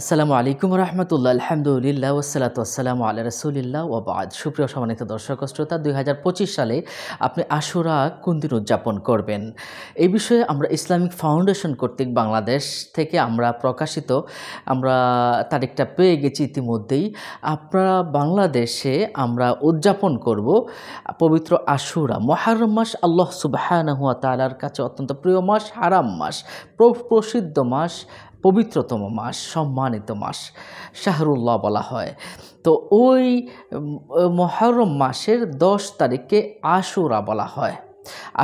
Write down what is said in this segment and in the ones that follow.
আসসালামু আলাইকুম রহমতুল্লাহ, আলহামদুলিল্লাহ, ওয়াসসালাতু ওয়াসসালামু আলা রাসূলিল্লাহ ওয়া বা'দ। সুপ্রিয় সম্মানিত দর্শক ও শ্রোতা, ২০২৫ সালে আপনি আশুরা কোন দিন উদযাপন করবেন? এই বিষয়ে আমরা ইসলামিক ফাউন্ডেশন কর্তৃক বাংলাদেশ থেকে প্রকাশিত আমরা তারিখটা পেয়ে গেছি ইতিমধ্যেই। আপনারা বাংলাদেশে আমরা উদযাপন করব পবিত্র আশুরা। মুহররম মাস আল্লাহ সুবহানাহু ওয়া তাআলার কাছে অত্যন্ত প্রিয় মাস, হারাম মাস, প্রসিদ্ধ মাস, পবিত্রতম মাস, সম্মানিত মাস, শাহরুল্লাহ বলা হয়। তো ওই মুহররম মাসের ১০ তারিখকে আশুরা বলা হয়।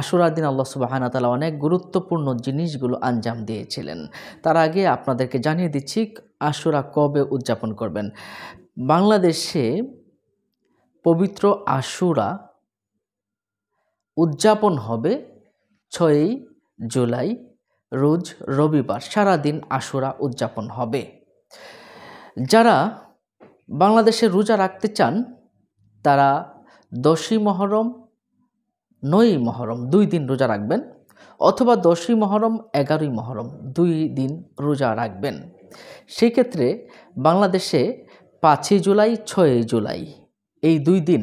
আশুরার দিন আল্লাহ সুবহানাহু ওয়া তাআলা অনেক গুরুত্বপূর্ণ জিনিসগুলো আঞ্জাম দিয়েছিলেন। তার আগে আপনাদেরকে জানিয়ে দিচ্ছি আশুরা কবে উদযাপন করবেন। বাংলাদেশে পবিত্র আশুরা উদযাপন হবে ৬ই জুলাই, রোজ রবিবার। সারাদিন আশুরা উদযাপন হবে। যারা বাংলাদেশে রোজা রাখতে চান তারা ১০ই মহরম, ৯ই মহরম ২ দিন রোজা রাখবেন, অথবা ১০ই মহরম, ১১ই মহরম ২ দিন রোজা রাখবেন। সেক্ষেত্রে বাংলাদেশে ৫ই জুলাই, ৬ই জুলাই এই ২ দিন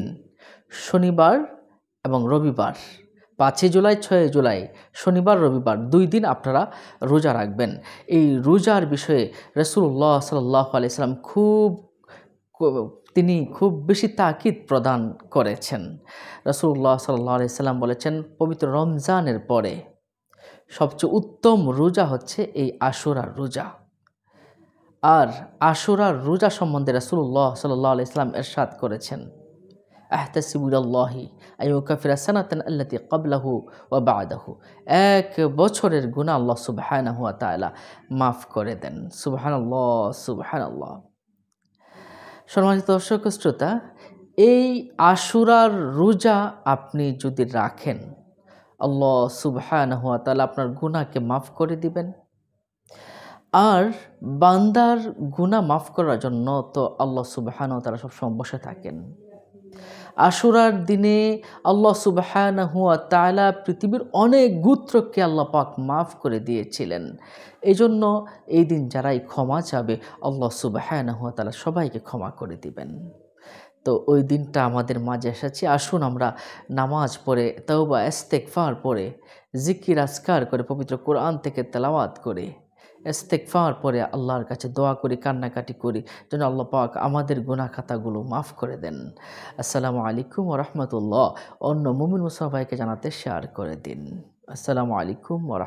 শনিবার এবং রবিবার, ৫ই জুলাই, 6ই জুলাই শনিবার রবিবার ২ দিন আপনারা রোজা রাখবেন। এই রোজার বিষয়ে রাসূলুল্লাহ সাল্লাল্লাহু আলাইহি সাল্লাম তিনি খুব বেশি তাকিদ প্রদান করেছেন। রাসূলুল্লাহ সাল্লাল্লাহু আলাইহি সাল্লাম বলেছেন, পবিত্র রমজানের পরে সবচেয়ে উত্তম রোজা হচ্ছে এই আশুরার রোজা। আর আশুরার রোজা সম্বন্ধে রাসূলুল্লাহ সাল্লাল্লাহু আলাইহি সাল্লাম ইরশাদ করেছেন, আহতাসিবু ইলাল্লাহি আইয়ুকাফিরা সানাতান আল্লাতী ক্বাবলাহু ওয়া বা'দাহু। ১ বছরের গুনাহ আল্লাহ সুবহানাহু ওয়া তাআলা মাফ করে দেন। সুবহানাল্লাহ, সুবহানাল্লাহ। সম্মানিত দর্শক ও শ্রোতা, এই আশুরার রোজা আপনি যদি রাখেন, আল্লাহ সুবহানাহু ওয়া তাআলা আপনার গুনাহকে মাফ করে দিবেন। আর বান্দার গুনাহ মাফ করার জন্য তো আল্লাহ সুবহানাহু ওয়া তাআলা সবসময় বসে থাকেন। আশুরার দিনে আল্লাহ সুবহানাহু ওয়া তাআলা পৃথিবীর অনেক গোত্রকে আল্লাহ পাক মাফ করে দিয়েছিলেন। এজন্য এই দিন যারাই ক্ষমা চাবে আল্লাহ সুবহানাহু ওয়া তাআলা সবাইকে ক্ষমা করে দিবেন। তো ওই দিনটা আমাদের মাঝে এসেছে। আসুন আমরা নামাজ পড়ে, তওবা ইস্তেগফার পড়ে, জিকির আজকার করে, পবিত্র কোরআন থেকে তেলাওয়াত করে, ইস্তেগফার পরে আল্লাহর কাছে দোয়া করি, কান্নাকাটি করি যেন আল্লাহ পাক আমাদের গুনাহ খাতাগুলো মাফ করে দেন। আসসালামু আলাইকুম ওয়া রাহমাতুল্লাহ। অন্য মুমিন মুসলিম ভাইকে জানাতে শেয়ার করে দিন। আসসালামু আলাইকুম ওয়া